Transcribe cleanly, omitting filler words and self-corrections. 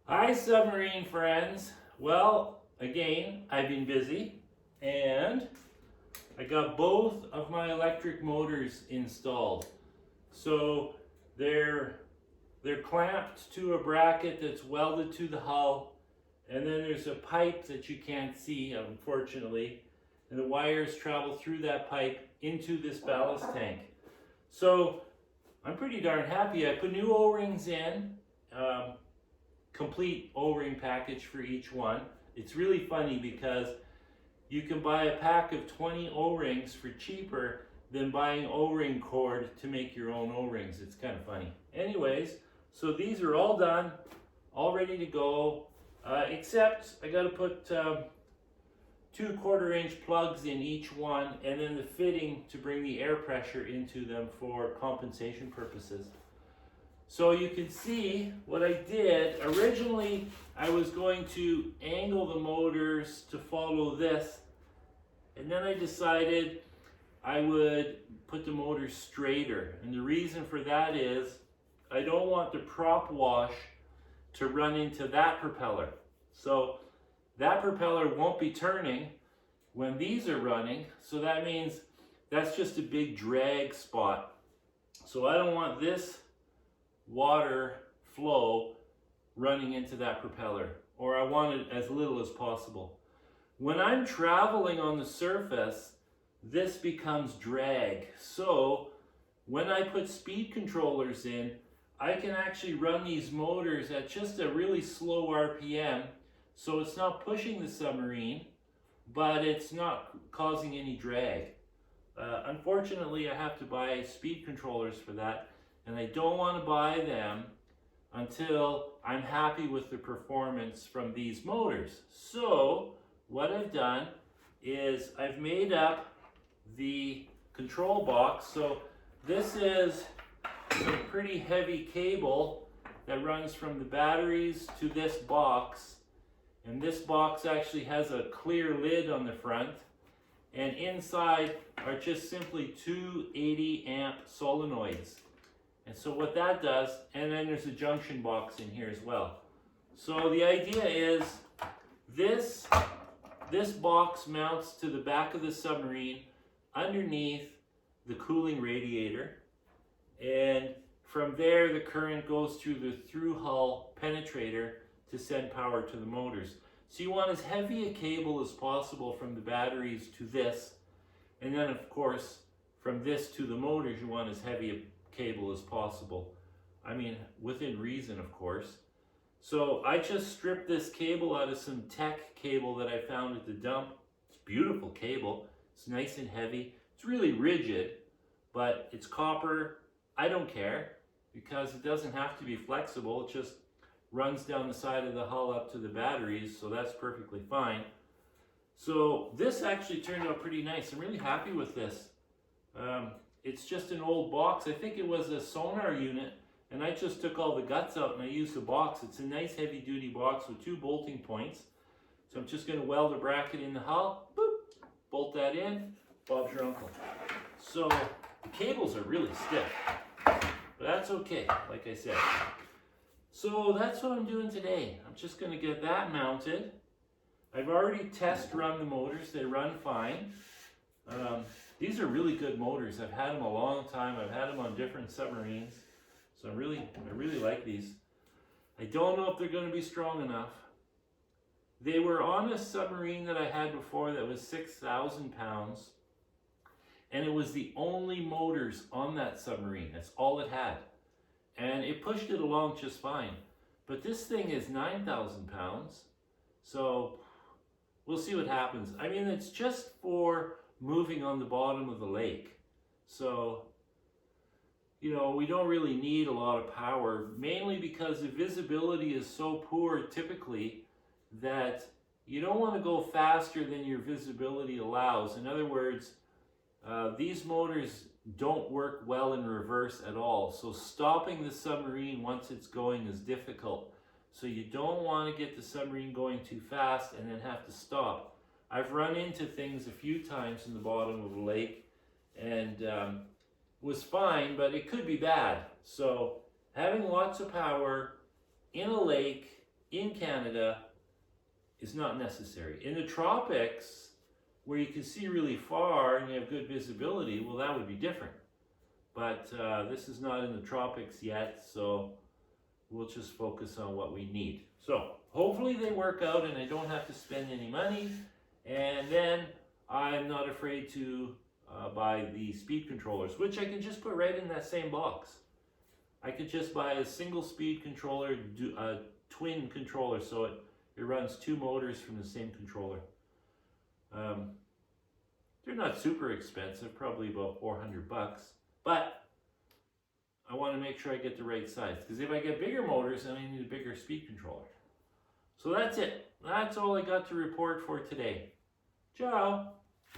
Hi, submarine friends. Well, again, I've been busy and I got both of my electric motors installed. So they're clamped to a bracket that's welded to the hull, and then there's a pipe that you can't see, unfortunately, and the wires travel through that pipe into this ballast tank. So I'm pretty darn happy. I put new O-rings in. Complete O-ring package for each one. It's really funny because you can buy a pack of 20 O-rings for cheaper than buying O-ring cord to make your own O-rings. It's kind of funny. Anyways, so these are all done, all ready to go, except I got to put 2 1/4-inch plugs in each one, and then the fitting to bring the air pressure into them for compensation purposes. So you can see what I did. Originally, I was going to angle the motors to follow this, and then I decided I would put the motors straighter. And the reason for that is I don't want the prop wash to run into that propeller. So that propeller won't be turning when these are running, so that means that's just a big drag spot. So I don't want this water flow running into that propeller, or I want it as little as possible. When I'm traveling on the surface, this becomes drag. So when I put speed controllers in, I can actually run these motors at just a really slow RPM, so it's not pushing the submarine, but it's not causing any drag. Unfortunately, I have to buy speed controllers for that, and I don't want to buy them until I'm happy with the performance from these motors. So what I've done is I've made up the control box. So this is some pretty heavy cable that runs from the batteries to this box, and this box actually has a clear lid on the front, and inside are just simply 2 80-amp solenoids. And so what that does, and then there's a junction box in here as well. So the idea is this box mounts to the back of the submarine underneath the cooling radiator, and from there the current goes through the through hull penetrator to send power to the motors. So you want as heavy a cable as possible from the batteries to this, and then of course from this to the motors you want as heavy a cable as possible. I mean, within reason, of course. So I just stripped this cable out of some tech cable that I found at the dump. It's beautiful cable. It's nice and heavy. It's really rigid, but it's copper. I don't care because it doesn't have to be flexible. It just runs down the side of the hull up to the batteries, so that's perfectly fine. So this actually turned out pretty nice. I'm really happy with this. It's just an old box. I think it was a sonar unit, and I just took all the guts out and I used the box. It's a nice heavy duty box with 2 bolting points. So I'm just going to weld a bracket in the hull, boop, bolt that in, Bob's your uncle. So the cables are really stiff, but that's okay, like I said. So that's what I'm doing today. I'm just going to get that mounted. I've already test run the motors. They run fine. These are really good motors. I've had them a long time. I've had them on different submarines. So I really like these. I don't know if they're going to be strong enough. They were on a submarine that I had before that was 6,000 pounds. And it was the only motors on that submarine. That's all it had. And it pushed it along just fine. But this thing is 9,000 pounds. So we'll see what happens. I mean, it's just for moving on the bottom of the lake. So, you know, we don't really need a lot of power, mainly because the visibility is so poor typically that you don't want to go faster than your visibility allows. In other words, these motors don't work well in reverse at all. So stopping the submarine once it's going is difficult. So you don't want to get the submarine going too fast and then have to stop. I've run into things a few times in the bottom of the lake, and was fine, but it could be bad. So having lots of power in a lake in Canada is not necessary. In the tropics, where you can see really far and you have good visibility, well, that would be different. But this is not in the tropics yet, so we'll just focus on what we need. So hopefully they work out and I don't have to spend any money, and then I'm not afraid to buy the speed controllers, which I can just put right in that same box. I could just buy a single speed controller, a twin controller, so it runs two motors from the same controller. They're not super expensive, probably about $400, but I want to make sure I get the right size, because if I get bigger motors, then I need a bigger speed controller. So that's it. That's all I got to report for today. Ciao.